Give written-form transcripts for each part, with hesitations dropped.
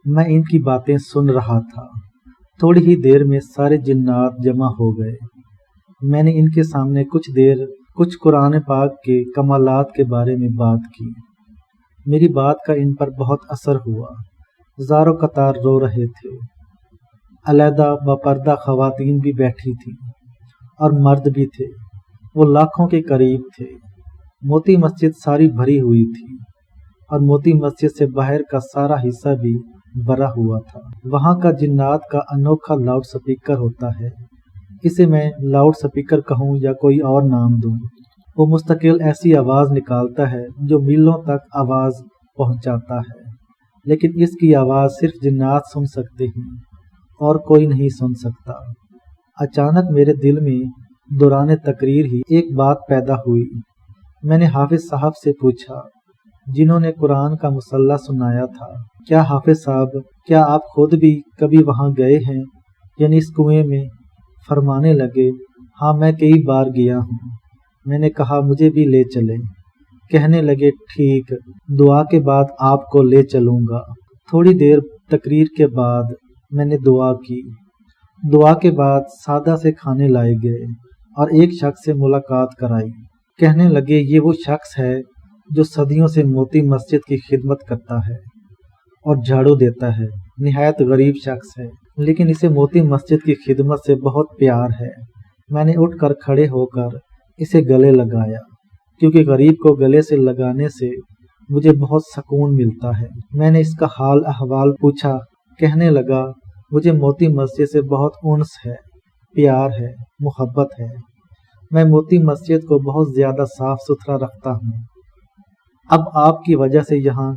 میں ان کی باتیں سن رہا تھا۔ تھوڑی ہی دیر میں سارے جنات جمع ہو گئے۔ میں نے ان کے سامنے کچھ دیر کچھ قرآن پاک کے کمالات کے بارے میں بات کی۔ میری بات کا ان پر بہت اثر ہوا۔ زار و قطار رو رہے تھے۔ علیحدہ باپردہ خواتین بھی بیٹھی تھیں اور مرد بھی تھے۔ وہ لاکھوں کے قریب تھے۔ موتی مسجد ساری بھری ہوئی تھی اور موتی مسجد سے باہر کا سارا حصہ بھی بھرا ہوا تھا۔ وہاں کا جنات کا انوکھا لاؤڈ سپیکر ہوتا ہے، اسے میں لاؤڈ سپیکر کہوں یا کوئی اور نام دوں۔ وہ مستقل ایسی آواز نکالتا ہے جو میلوں تک آواز پہنچاتا ہے، لیکن اس کی آواز صرف جنات سن سکتے ہیں اور کوئی نہیں سن سکتا۔ اچانک میرے دل میں دوران تقریر ہی ایک بات پیدا ہوئی۔ میں نے حافظ صاحب سے پوچھا، جنہوں نے قرآن کا مصلح سنایا تھا، کیا حافظ صاحب، کیا آپ خود بھی کبھی وہاں گئے ہیں، یعنی اس کنویں میں؟ فرمانے لگے، ہاں میں کئی بار گیا ہوں۔ میں نے کہا مجھے بھی لے چلیں۔ کہنے لگے ٹھیک، دعا کے بعد آپ کو لے چلوں گا۔ تھوڑی دیر تقریر کے بعد میں نے دعا کی۔ دعا کے بعد سادہ سے کھانے لائے گئے اور ایک شخص سے ملاقات کرائی۔ کہنے لگے یہ وہ شخص ہے جو صدیوں سے موتی مسجد کی خدمت کرتا ہے اور جھاڑو دیتا ہے۔ نہایت غریب شخص ہے، لیکن اسے موتی مسجد کی خدمت سے بہت پیار ہے۔ میں نے اٹھ کر کھڑے ہو کر اسے گلے لگایا، کیونکہ غریب کو گلے سے لگانے سے مجھے بہت سکون ملتا ہے۔ میں نے اس کا حال احوال پوچھا۔ کہنے لگا مجھے موتی مسجد سے بہت انس ہے، پیار ہے، محبت ہے۔ میں موتی مسجد کو بہت زیادہ صاف ستھرا رکھتا ہوں۔ اب آپ کی وجہ سے یہاں،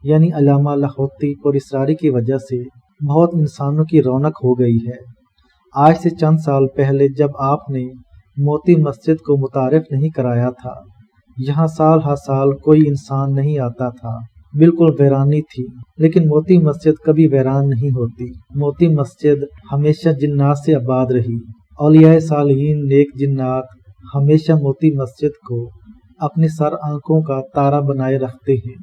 یعنی علامہ لاہوتی پر اسراری کی وجہ سے بہت انسانوں کی رونق ہو گئی ہے۔ آج سے چند سال پہلے جب آپ نے موتی مسجد کو متعارف نہیں کرایا تھا، یہاں سال ہر سال کوئی انسان نہیں آتا تھا، بالکل ویرانی تھی۔ لیکن موتی مسجد کبھی ویران نہیں ہوتی۔ موتی مسجد ہمیشہ جنات سے آباد رہی۔ اولیاء صالحین نیک جنات ہمیشہ موتی مسجد کو اپنی سر آنکھوں کا تارا بنائے رکھتے ہیں،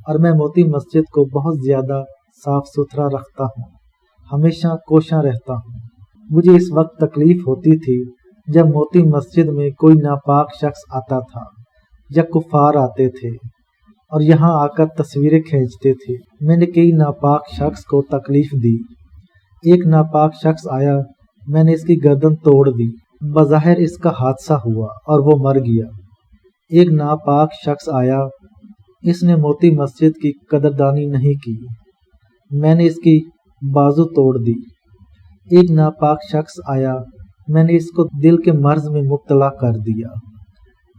اور میں موتی مسجد کو بہت زیادہ صاف ستھرا رکھتا ہوں، ہمیشہ کوشاں رہتا ہوں۔ مجھے اس وقت تکلیف ہوتی تھی جب موتی مسجد میں کوئی ناپاک شخص آتا تھا یا کفار آتے تھے اور یہاں آ کر تصویریں کھینچتے تھے۔ میں نے کئی ناپاک شخص کو تکلیف دی۔ ایک ناپاک شخص آیا، میں نے اس کی گردن توڑ دی۔ بظاہر اس کا حادثہ ہوا اور وہ مر گیا۔ ایک ناپاک شخص آیا، اس نے موتی مسجد کی قدردانی نہیں کی، میں نے اس کی بازو توڑ دی۔ ایک ناپاک شخص آیا، میں نے اس کو دل کے مرض میں مبتلا کر دیا۔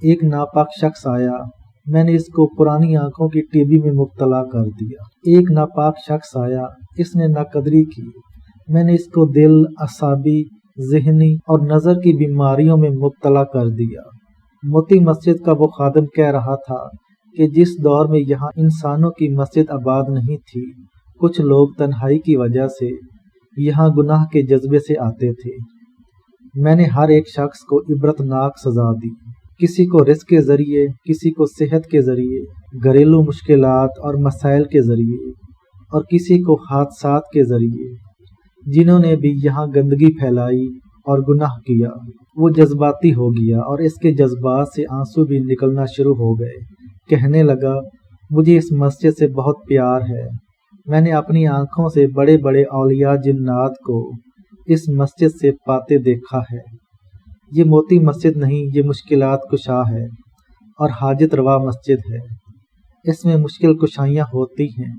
ایک ناپاک شخص آیا، میں نے اس کو پرانی آنکھوں کی ٹی بی میں مبتلا کر دیا۔ ایک ناپاک شخص آیا، اس نے ناقدری کی، میں نے اس کو دل، اعصابی، ذہنی اور نظر کی بیماریوں میں مبتلا کر دیا۔ موتی مسجد کا وہ خادم کہہ رہا تھا کہ جس دور میں یہاں انسانوں کی مسجد آباد نہیں تھی، کچھ لوگ تنہائی کی وجہ سے یہاں گناہ کے جذبے سے آتے تھے۔ میں نے ہر ایک شخص کو عبرتناک سزا دی، کسی کو رزق کے ذریعے، کسی کو صحت کے ذریعے، گھریلو مشکلات اور مسائل کے ذریعے، اور کسی کو حادثات کے ذریعے۔ جنہوں نے بھی یہاں گندگی پھیلائی اور گناہ کیا، وہ جذباتی ہو گیا اور اس کے جذبات سے آنسو بھی نکلنا شروع ہو گئے۔ کہنے لگا مجھے اس مسجد سے بہت پیار ہے۔ میں نے اپنی آنکھوں سے بڑے بڑے اولیاء جنات کو اس مسجد سے پاتے دیکھا ہے۔ یہ موتی مسجد نہیں، یہ مشکلات کشا ہے اور حاجت روا مسجد ہے۔ اس میں مشکل کشائیاں ہوتی ہیں،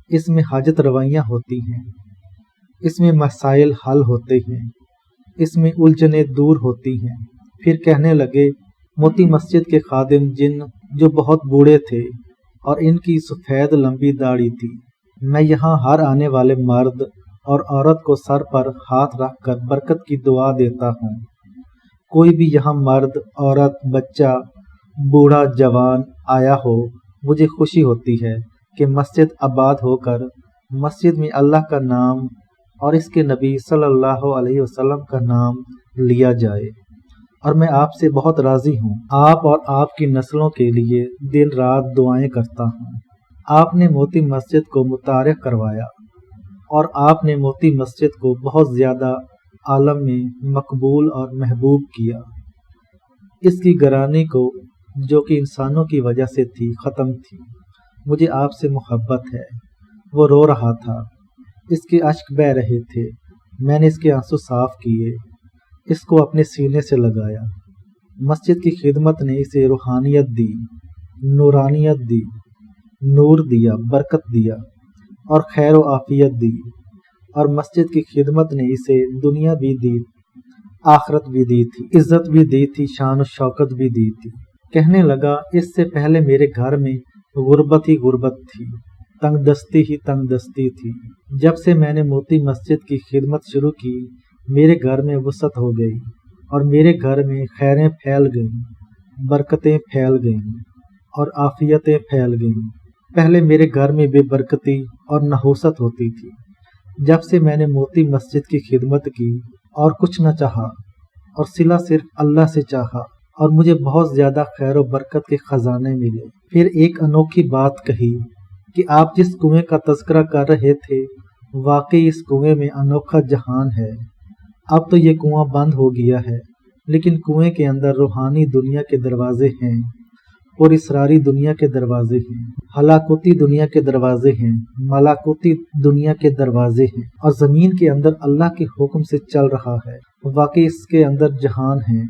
اس میں حاجت روائیاں ہوتی ہیں، اس میں مسائل حل ہوتے ہیں، اس میں الجھنیں دور ہوتی ہیں۔ پھر کہنے لگے موتی مسجد کے خادم جن جو بہت بوڑھے تھے اور ان کی سفید لمبی داڑھی تھی، میں یہاں ہر آنے والے مرد اور عورت کو سر پر ہاتھ رکھ کر برکت کی دعا دیتا ہوں۔ کوئی بھی یہاں مرد، عورت، بچہ، بوڑھا، جوان آیا ہو، مجھے خوشی ہوتی ہے کہ مسجد آباد ہو کر مسجد میں اللہ کا نام اور اس کے نبی صلی اللہ علیہ وسلم کا نام لیا جائے، اور میں آپ سے بہت راضی ہوں۔ آپ اور آپ کی نسلوں کے لیے دن رات دعائیں کرتا ہوں۔ آپ نے موتی مسجد کو متعارف کروایا اور آپ نے موتی مسجد کو بہت زیادہ عالم میں مقبول اور محبوب کیا۔ اس کی گرانی کو جو کہ انسانوں کی وجہ سے تھی ختم تھی۔ مجھے آپ سے محبت ہے۔ وہ رو رہا تھا، اس کے اشک بہہ رہے تھے۔ میں نے اس کے آنسو صاف کیے، اس کو اپنے سینے سے لگایا۔ مسجد کی خدمت نے اسے روحانیت دی، نورانیت دی، نور دیا، برکت دیا اور خیر و عافیت دی، اور مسجد کی خدمت نے اسے دنیا بھی دی، آخرت بھی دی تھی، عزت بھی دی تھی، شان و شوکت بھی دی تھی۔ کہنے لگا، اس سے پہلے میرے گھر میں غربت ہی غربت تھی، تنگ دستی ہی تنگ دستی تھی۔ جب سے میں نے موتی مسجد کی خدمت شروع کی، میرے گھر میں وسعت ہو گئی اور میرے گھر میں خیریں پھیل گئیں، برکتیں پھیل گئیں اور عافیتیں پھیل گئیں۔ پہلے میرے گھر میں بے برکتی اور نحوست ہوتی تھی۔ جب سے میں نے موتی مسجد کی خدمت کی اور کچھ نہ چاہا اور صلہ صرف اللہ سے چاہا، اور مجھے بہت زیادہ خیر و برکت کے خزانے ملے۔ پھر ایک انوکھی بات کہی کہ آپ جس کنویں کا تذکرہ کر رہے تھے، واقعی اس کنویں میں انوکھا جہان ہے۔ اب تو یہ کنواں بند ہو گیا ہے، لیکن کنویں کے اندر روحانی دنیا کے دروازے ہیں اور اسراری دنیا کے دروازے ہیں، ہلاکوتی دنیا کے دروازے ہیں، ملاکوتی دنیا کے دروازے ہیں، اور زمین کے اندر اللہ کے حکم سے چل رہا ہے۔ واقعی اس کے اندر جہان ہے۔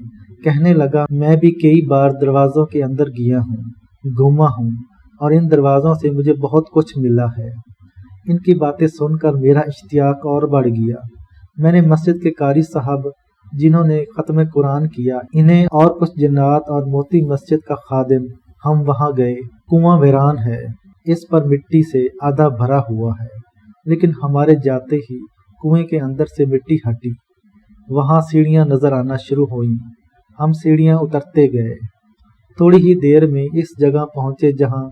کہنے لگا، میں بھی کئی بار دروازوں کے اندر گیا ہوں، گھوما ہوں، اور ان دروازوں سے مجھے بہت کچھ ملا ہے۔ ان کی باتیں سن کر میرا اشتیاق اور بڑھ گیا۔ میں نے مسجد کے قاری صاحب جنہوں نے ختم قرآن کیا، انہیں اور کچھ جنات اور موتی مسجد کا خادم، ہم وہاں گئے۔ کنواں ویران ہے، اس پر مٹی سے آدھا بھرا ہوا ہے، لیکن ہمارے جاتے ہی کنویں کے اندر سے مٹی ہٹی۔ وہاں سیڑھیاں نظر آنا شروع ہوئیں۔ ہم سیڑھیاں اترتے گئے۔ تھوڑی ہی دیر میں اس جگہ پہنچے جہاں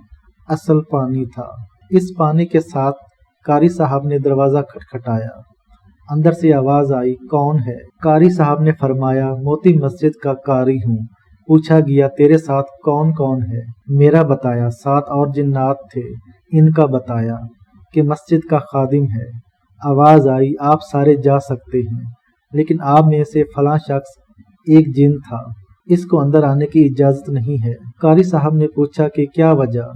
اصل پانی تھا۔ اس پانی کے ساتھ قاری صاحب نے دروازہ کھٹکھٹایا۔ اندر سے آواز آئی، کون ہے؟ قاری صاحب نے فرمایا، موتی مسجد کا قاری ہوں۔ پوچھا گیا، تیرے ساتھ کون کون ہے؟ میرا بتایا، 7 اور جنات تھے۔ ان کا بتایا کہ مسجد کا خادم ہے۔ آواز آئی، آپ سارے جا سکتے ہیں، لیکن آپ میں سے فلاں شخص ایک جن تھا، اس کو اندر آنے کی اجازت نہیں ہے۔ قاری صاحب نے پوچھا کہ کیا وجہ؟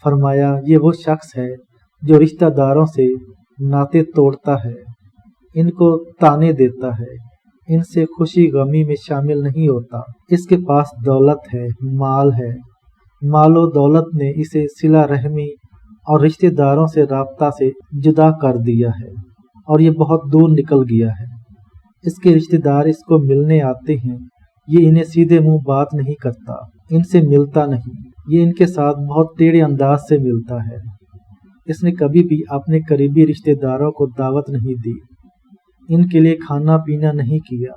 فرمایا، یہ وہ شخص ہے جو رشتہ داروں سے ناطے توڑتا ہے، ان کو تانے دیتا ہے، ان سے خوشی غمی میں شامل نہیں ہوتا۔ اس کے پاس دولت ہے، مال ہے، مال و دولت نے اسے صلہ رحمی اور رشتہ داروں سے رابطہ سے جدا کر دیا ہے، اور یہ بہت دور نکل گیا ہے۔ اس کے رشتہ دار اس کو ملنے آتے ہیں، یہ انہیں سیدھے منہ بات نہیں کرتا، ان سے ملتا نہیں، یہ ان کے ساتھ بہت ٹیڑھے انداز سے ملتا ہے۔ اس نے کبھی بھی اپنے قریبی رشتہ داروں کو دعوت نہیں دی، ان کے لیے کھانا پینا نہیں کیا،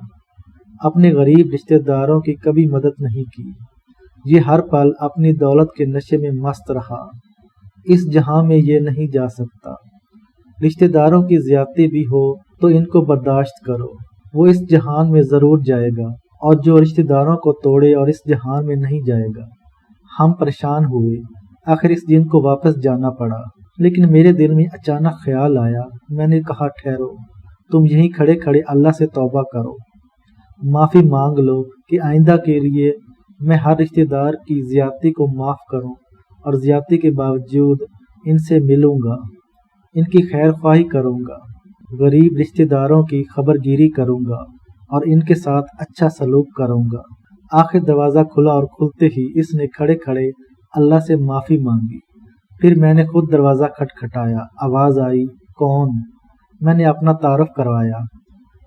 اپنے غریب رشتہ داروں کی کبھی مدد نہیں کی۔ یہ ہر پل اپنی دولت کے نشے میں مست رہا۔ اس جہاں میں یہ نہیں جا سکتا۔ رشتہ داروں کی زیادتی بھی ہو تو ان کو برداشت کرو، وہ اس جہان میں ضرور جائے گا، اور جو رشتہ داروں کو توڑے اور اس جہان میں نہیں جائے گا۔ ہم پریشان ہوئے، آخر اس جن کو واپس جانا پڑا۔ لیکن میرے دل میں اچانک خیال آیا، میں نے کہا، ٹھہرو، تم یہیں کھڑے کھڑے اللہ سے توبہ کرو، معافی مانگ لو کہ آئندہ کے لیے میں ہر رشتہ دار کی زیادتی کو معاف کروں، اور زیادتی کے باوجود ان سے ملوں گا، ان کی خیر خواہی کروں گا، غریب رشتہ داروں کی خبر گیری کروں گا، اور ان کے ساتھ اچھا سلوک کروں گا۔ آخر دروازہ کھلا اور کھلتے ہی اس نے کھڑے کھڑے اللہ سے معافی مانگی۔ پھر میں نے خود دروازہ کھٹکھٹایا۔ آواز آئی، کون؟ میں نے اپنا تعارف کروایا۔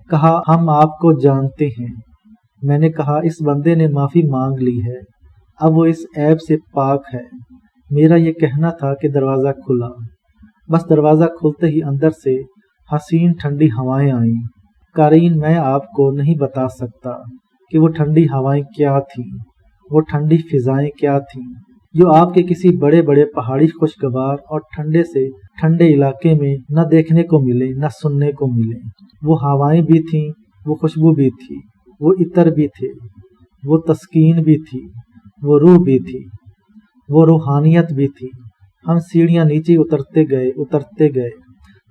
کہا، ہم آپ کو جانتے ہیں۔ میں نے کہا، اس بندے نے معافی مانگ لی ہے، اب وہ اس عیب سے پاک ہے۔ میرا یہ کہنا تھا کہ دروازہ کھلا۔ بس دروازہ کھلتے ہی اندر سے حسین ٹھنڈی ہوائیں آئیں۔ قارئین، میں آپ کو نہیں بتا سکتا کہ وہ ٹھنڈی ہوائیں کیا تھیں، وہ ٹھنڈی فضائیں کیا تھیں، جو آپ کے کسی بڑے بڑے پہاڑی خوشگوار اور ٹھنڈے سے ٹھنڈے علاقے میں نہ دیکھنے کو ملے، نہ سننے کو ملے۔ وہ ہوائیں بھی تھیں، وہ خوشبو بھی تھی، وہ عطر بھی تھے، وہ تسکین بھی تھی، وہ روح بھی تھی، وہ روحانیت بھی تھی۔ ہم سیڑھیاں نیچے اترتے گئے۔